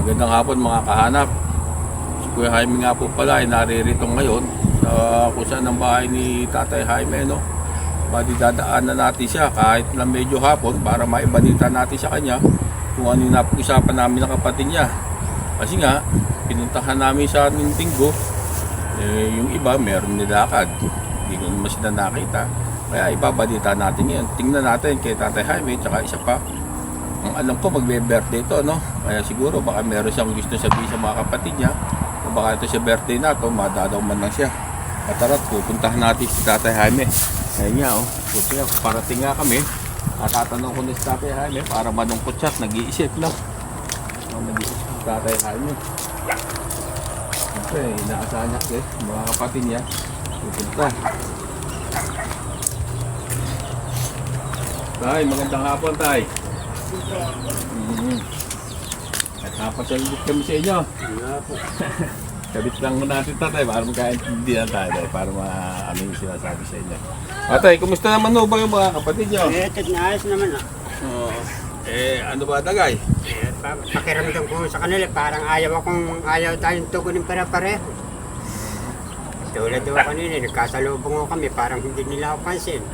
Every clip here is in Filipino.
Magandang hapon mga kahanap. Si Kuya Jaime nga po pala ay naririto ngayon sa kung saan ang bahay ni Tatay Jaime, no? Dadaanan natin siya kahit na medyo hapon para maibalita natin sa kanya kung ano yung napag-usapan namin ng kapatid niya. Kasi nga, pinuntahan namin sa Nindinggo, yung iba meron nilakad. Hindi ko naman sila nakita. Kaya ibabalita natin yan. Tingnan natin kay Tatay Jaime, tsaka isa pa. Ang alam ko magbe-birthday ito, no? Kaya siguro baka meron siyang gusto sabihin sa mga kapatid niya. O baka ito sa birthday na ito, madadaw man lang siya. At tara, pupuntahan natin si Tatay Jaime. Ayun nga, oh. Puti nga, parating nga kami. At tatanong ko na si Tatay Jaime para malungkot siya. Nag-iisip lang. Nag-iisip si Tatay Jaime. Siyempre, inaasahan niya kasi mga kapatid niya. Pupunta. Tay, magandang hapon, Tay. At napasalit kami sa inyo. Kabit lang mo natin, Tatay, para magkaintindihan tayo, para ano yung sinasabi sa inyo. Tatay, kumusta naman ba yung mga kapatid nyo? Naayos naman Ano ba, Dagay? Pakiramdam ko sa kanila, parang ayaw tayong tugunin para-pareho. Tulad daw kanina, nagkasalubong ko kami, parang hindi nila ako pansin.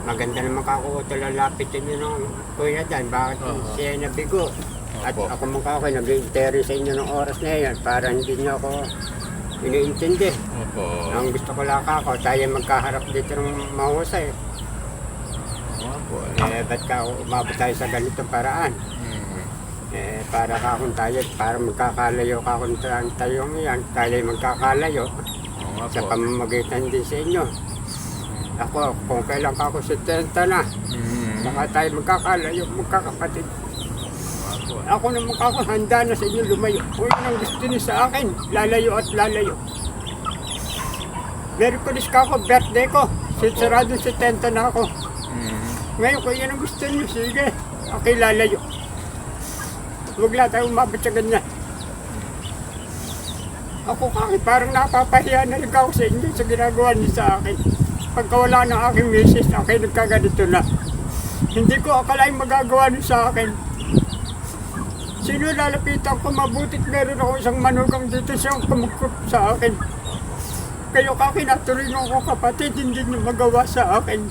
Maganda naman kako, lalapitin nyo ng kuya dyan, bakit siya nabigo? At ako mong kako, nag-interview sa inyo ng oras na yan, para hindi nyo ako iniintindi. Ang gusto ko lang kako, tayo magkaharap dito ng mahusay. Ba't ka umabot tayo sa ganitong paraan? Para kakong tayo, para magkakalayo kakong tayong yan, tayo magkakalayo sa pamamagitan din sa inyo. Ako, kung kailan ako 70 na, saka tayo magkakalayo, magkakapatid. Ako na magkakahanda na sa inyo lumayo. Kung yun ang gusto niyo sa akin, lalayo at lalayo. Meron ko rin ako, birthday ko. Sarado 70 na ako. Ngayon, kung yun ang gusto niyo, sige, okay, lalayo. Huwag lang tayo umabot sa ganyan. Ako kaki, parang napapahiya na rin ako sa inyo sa ginagawa niyo sa akin. Pagka wala ng aking misis, okay, nagkaganito na. Hindi ko akalain magagawa niyo sa akin. Sino lalapitan ko, mabutit meron ako isang manugang dito siyang kumukop sa akin. Kayo kaki, natuloy ko kapatid, hindi niyo magawa sa akin.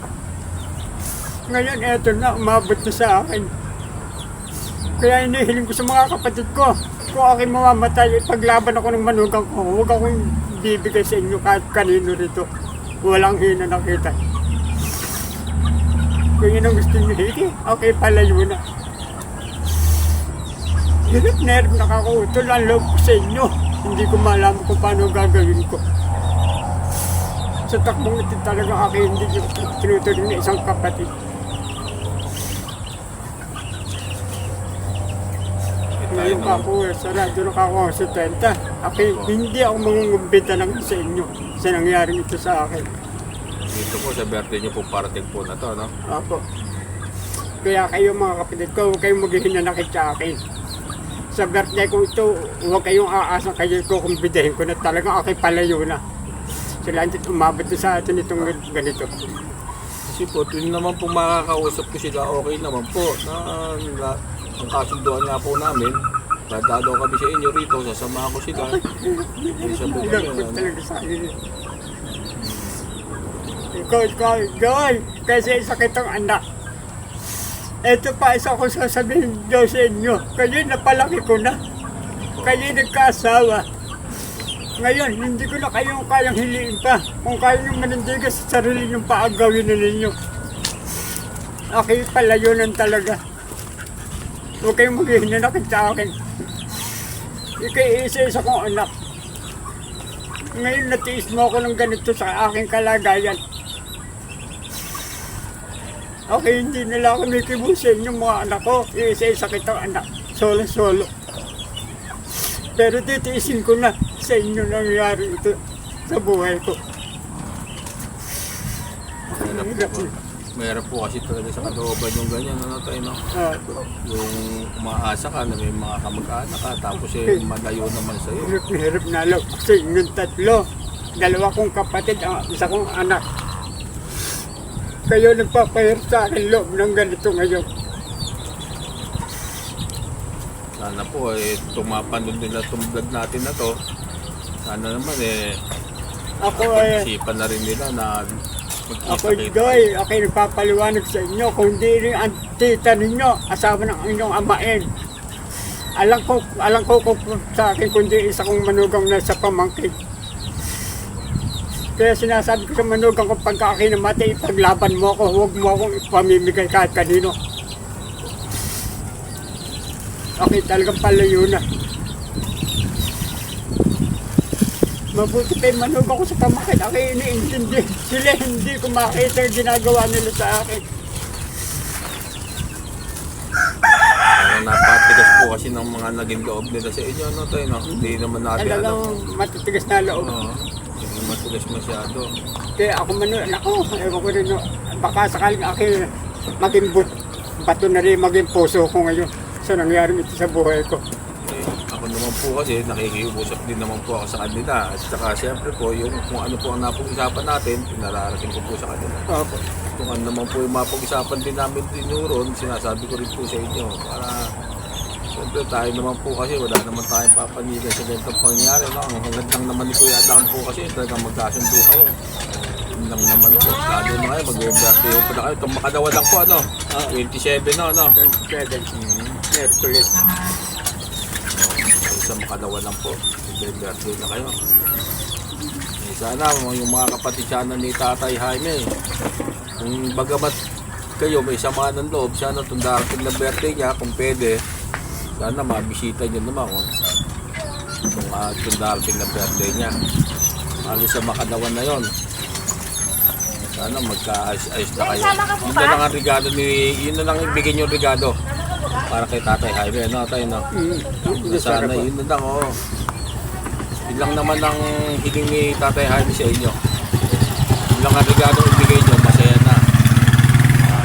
Ngayon, eto na, umabot na sa akin. Kaya inihiling ko sa mga kapatid ko, kung aking mamamatay, paglaban ako ng manugang ko, huwag akong bibigay sa inyo kahit kanino rito. Walang hina nakita. Kung yun ang gusto nyo, hindi, okay, palayo na. Hirap na hirap nakakautol ang loob ko sa inyo. Hindi ko malaman kung paano gagawin ko. Sa takbong ito talaga aking hindi tinutuloy na isang kapatid. Ngayon ako, sarado na ako sa 70. Okay, hindi ako mangungumbita ng sa inyo sa nangyaring ito sa akin. Dito po sa birthday niyo po parating po na to, no? Opo. Kaya kayo mga kapatid ko, huwag kayong maghihinanakit sa akin. Sa birthday ko ito, huwag kayong aasang kayo ko kumbidahin ko na talagang okay palayo na. Sila hindi umabot na sa atin itong ganito. Kasi po, yun naman po makakausap ko sila, okay naman po. Ang kasunduan nga po namin, dadalo kami sa inyo rito, sasamahan ko sila. Isa po kami, Talaga sa akin. Ikaw, kasi sakit ang anak. Ito pa isa ko sasabihin daw sa inyo. Kayo napalaki ko na. Kayo nagkaasawa. Ngayon, hindi ko na kayong kayang hiliin pa. Kung kaya nyo manindigan sa sarili nyo pa ang gawin na ninyo. Okay, palayo lang talaga. Huwag kayong maghihinanakit sa akin. Ikay isa-isa kong anak. Ngayon natiis mo ako ng ganito sa aking kalagayan. Okay, hindi nila ako nakikibusin yung mga anak ko. Isa-isa kitang anak. Solo-solo. Pero titiisin ko na sa inyo nangyari ito sa buhay ko. Mayroon po kasi talaga sa kalooban yung ganyan, ano tayo, no? Yung umaasa ka na may mga kamag-anak ka, tapos malayo naman sa'yo. Hirap na lang sa inyong tatlo. Dalawa kong kapatid, isa kong anak. Kayo nagpapahirap sa akin loob ng ganito ngayon. Sana po tumapanood nila itong vlog natin na to. Sana naman Ako isipan na rin nila na Ako Joy, ako nagpapaliwanag sa inyo kung hindi rin ang tita ninyo, asawa ng inyong amain. Alam ko kung sa akin kundi isa kong manugang na sa pamangkin. Kaya sinasabi ko sa manugang ko pagka akin namatay, ipaglaban mo ako, huwag mo akong ipamimigay kahit kanino. Okay, talagang palayo na. Mabuti pa yung manugang ko sa pamangkin, ako iniintindi. Sila hindi ko makita yung ginagawa nila sa akin. Napatigas po kasi ng mga naging loob nila sa inyo, no, tayo, no? Hindi naman natin Talagang matitigas na loob. Oo, hindi matigas masyado. Kaya ako ewan ko rin, no, baka sakaling akin maging bato na rin maging puso ko ngayon sa nangyari ito sa buhay ko. Ako naman po kasi nakikiusap din naman po ako sa kanila. At saka siyempre po, yung kung ano po ang napag-isapan natin, pinararating ko po sa kanila. Opo. Kung ano naman po yung mapag-isapan din namin din ron, sinasabi ko rin po sa inyo. Para siyempre tayo naman po kasi wala naman tayong papanigan sa ganitong pangyayari. No? Ang hanggang lang naman ni Kuya Adam po kasi talagang magkasundo kayo. Yun lang naman po. Lalo na kayo, mag-birthday po na kayo. Itong makadawa lang po, ano? 27 na, ano? 27. Merkulis. Sa makadawa lang po. Mag-birthday na kayo. Sana yung mga kapatid sana ni Tatay Jaime, kung bagamat kayo may samaan ng loob, sana itong darating na birthday niya, kung pwede, sana mabisita nyo naman itong darating na birthday niya. Ano sa makadawan na yon. Sana magka-ayos na kayo. Yun na lang ang regalo yun na lang ibigay yung regalo para kay Tatay Jaime, no? Tayo, no? Sana yun na lang, Yun lang naman ang hiling ni Tatay Jaime sa inyo. Yun lang ang regalo ibigay nyo, masaya na.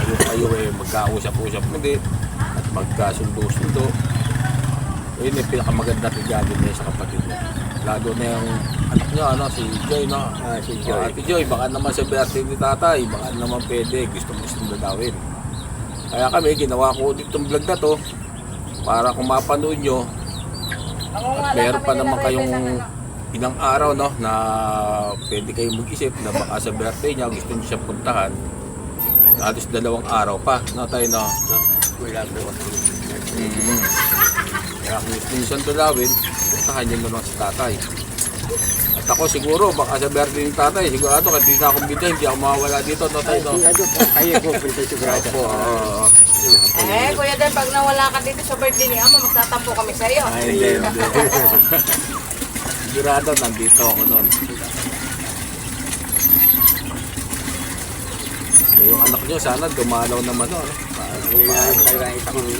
Yung kayo magkausap-usap muli at magkasundo-sundo. Yun yung pinakamaganda regalo niya sa kapatid niya. Lalo na yung anak niya, si Joy, no? Si Joy. Ate Joy, baka naman sa birthday ni Tatay, baka naman pwede, gusto gawin. Kaya kami, ginawa ko ulit itong vlog na to para kung mapanood nyo at meron pa naman kayong ilang araw, no, na pwede kayong mag-isip na baka sa birthday niya gusto niyo siya puntahan. Halos 2 araw pa, no, tayo, no? Wala po. Kaya kung gusto niyo siyang dalawin, puntahan niyo na lang si Tatay. At ako siguro, baka sa birthday ng Tatay, sigurado kahit hindi na akong bida, hindi ako mawawala dito, no, tayo, no? Kayo po, sigurado po. Kuya Dan, pag nawala ka dito sa birthday ni Ama, magtatampo kami sa iyo. Ay, hindi. Sigurado, nandito ako nun. Yung anak nyo, sana dumalaw naman, no?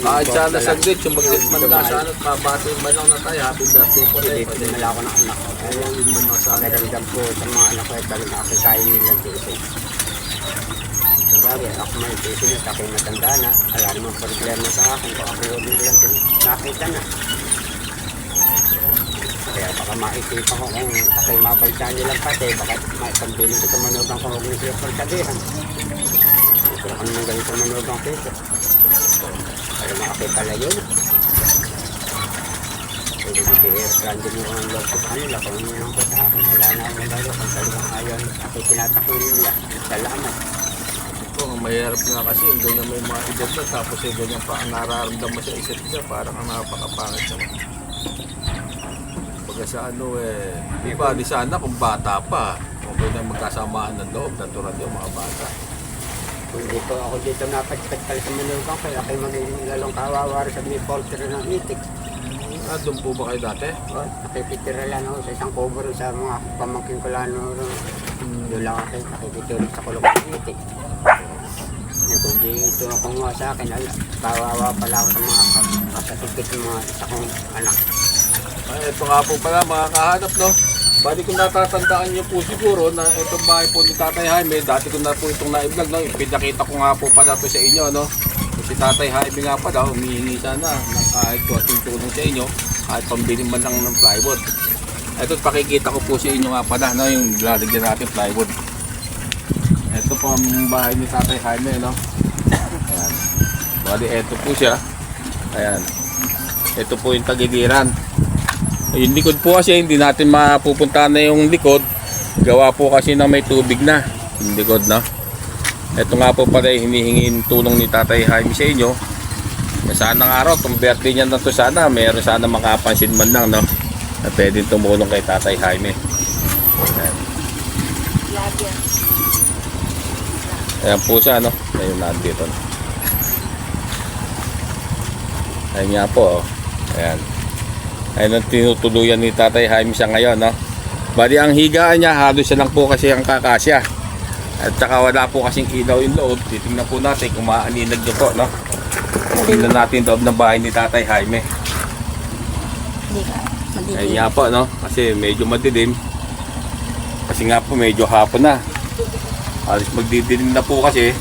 Kahit sana saglit, yung mag-man na sana at mabati man lang na tayo. Happy birthday po tayo. Dito nila ako ng anak ko. Oo, yun man lang sana. Nagandang po sa mga anak ko, talagang akikain nila dito. Sabi, ako may business, ako yung matanda na. Wala namang problema sa akin kung ako yung nilang nakita na. Kaya baka makikita ko kung ako yung mapalsa nilang pati, baka pagbiling ko sa manugang ko, huwag na siya palsabihan. Ito ako naman ganito sa manugang ko ito. Kaya makakita lang yun. Pwede mag-i-airbrand din yung loob ko sa kanila kung yun ang ko sa akin. Wala na akong magagawa kung talagang ayaw ako tinatakunin nila. Salamat. Ang mahirap nga kasi, yung ganyan may mga edad na, tapos ganyan pa ang nararamdaman sa isa't isa, parang ang napakapangit naman. Pagka sa iba, di sana kung bata pa, kung pwede magkasamaan ng loob, natural yung mga bata. Kung dito ako dito napagpagpal sa manugang, kaya kayo magiging lalong kawawari sa may porter ng itik. Doon po ba kayo dati? Nakipitira lang ako sa isang cover sa mga pamangkin ko lang. Doon lang ako nakipitira sa kulong ng itik. Kung dito ako nga sa akin, kawawa pala ako sa mga kasatikit ng mga isa kong anak. Ay, ito nga po pala mga kahanap, no? Bali kung natatandaan niyo po siguro na itong bahay po ni Tatay Jaime, dati ko na po itong na-vlog, no? Pinakita ko nga po pala ito sa inyo, no? Si Tatay Jaime nga pala, humihingi sana ng kahit kuwating tulong sa inyo, kahit pambili man lang ng plywood. Ito, pakikita ko po sa inyo nga pala, no? Yung lalagyan natin plywood. Ito po ang bahay ni Tatay Jaime, no? Ayan. Bali, ito po siya. Ayan. Ito po yung tagiliran. Yung likod po kasi hindi natin mapupuntahan na yung likod. Gawa po kasi na may tubig na yung likod, no? Ito nga po pala hinihingin tulong ni Tatay Jaime sa inyo. Sana ng araw, itong birthday niya na to, sana mayroon sana makapansin man lang, no? Na pwedeng tumulong kay Tatay Jaime. Ayan. Ayan po siya, no? Ayun, nandito. Ayan nga po, oh. Ayan. Ayan ang tinutuluyan ni Tatay Jaime siya ngayon, no? Bali, ang higaan niya, halos siya lang po kasi ang kakasya. At saka wala po kasing ilaw yung loob. Titingnan po natin kung maaninag nyo po, no? Tingnan natin loob ng bahay ni Tatay Jaime. Ayan nga po, no? Kasi medyo madilim. Kasi nga po medyo hapon na. Alis magdidilim na po kasi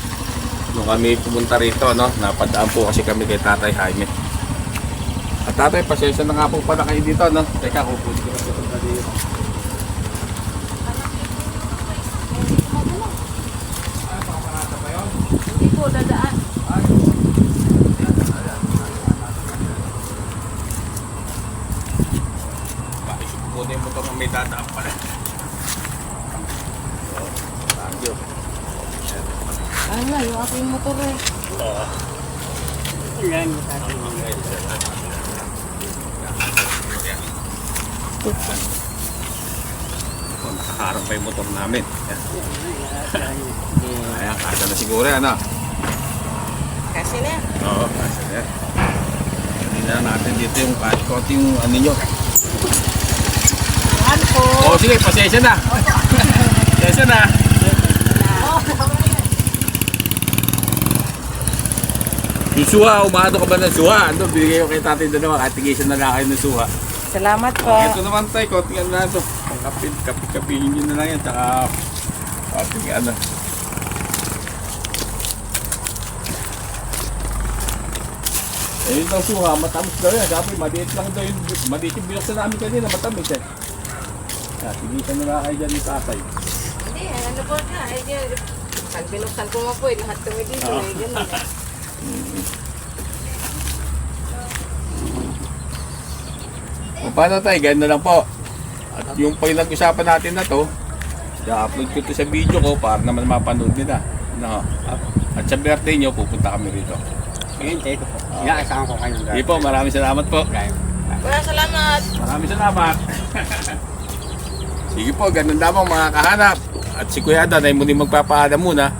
nung kami pumunta rito, no? Napadaan po kasi kami kay Tatay Jaime. At Tatay, pasensya na nga po pala kayo dito, no? Teka, kukunin ko na po ito dito. Hindi po, dadaan. Bakit po na yung motor na may dadaan pala? Thank you. Ano na, yung aking motor eh. Yan. Nakaharap pa yung motor namin. Ayan, kasa na siguro yan, no? Kasi na yan. Oo, kasa na yan. Hindi na natin dito yung kahit konti yung ano nyo. Ano po? Oo, sige, pasensya na. Pasensya na. Yung suha, umado ka ba ng suha? Ano, binigay ko kay tatay dalawa, kahit tigisan na lang kayo ng suha. Salamat po. Ito naman tayo, konti ano na ito. Kapit-kapihin nyo na lang yan, tsaka konti ano. Eh, yun ang suha, matamis daw yan. Sabi, maliit lang daw yung, maliit yung binuksan namin kanina, matamis eh. Kaya, tigisan na lang kayo dyan ni tatay. Hindi, ano po na. Ay, pag binuksan ko nga po, lahat kami dito. Eh, ganun eh. O paano tayo, ganyan na lang po. At yung pinag-usapan natin na to, i-upload ko to sa video ko para naman mapanood nila. No? At sa birthday nyo, pupunta kami rito. Ngayon, tayo po. Inaasahan ko kayo. Sige po, maraming salamat po. Kuya, salamat. Maraming salamat. Sige po, ganun lamang mga kahanap. At si Kuya Dan ay muli magpapaalam muna.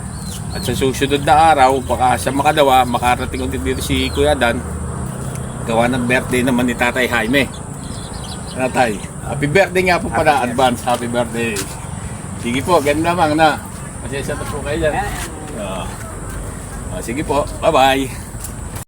At sa susunod na araw, baka sa makalawa, makarating ulit dito si Kuya Dan. Gawa ng birthday naman ni Tatay Jaime. Tatay, happy birthday nga po pala, advance happy birthday. Sige po, ganun lamang na. Pasensya na po kayo dyan. Sige po, bye-bye.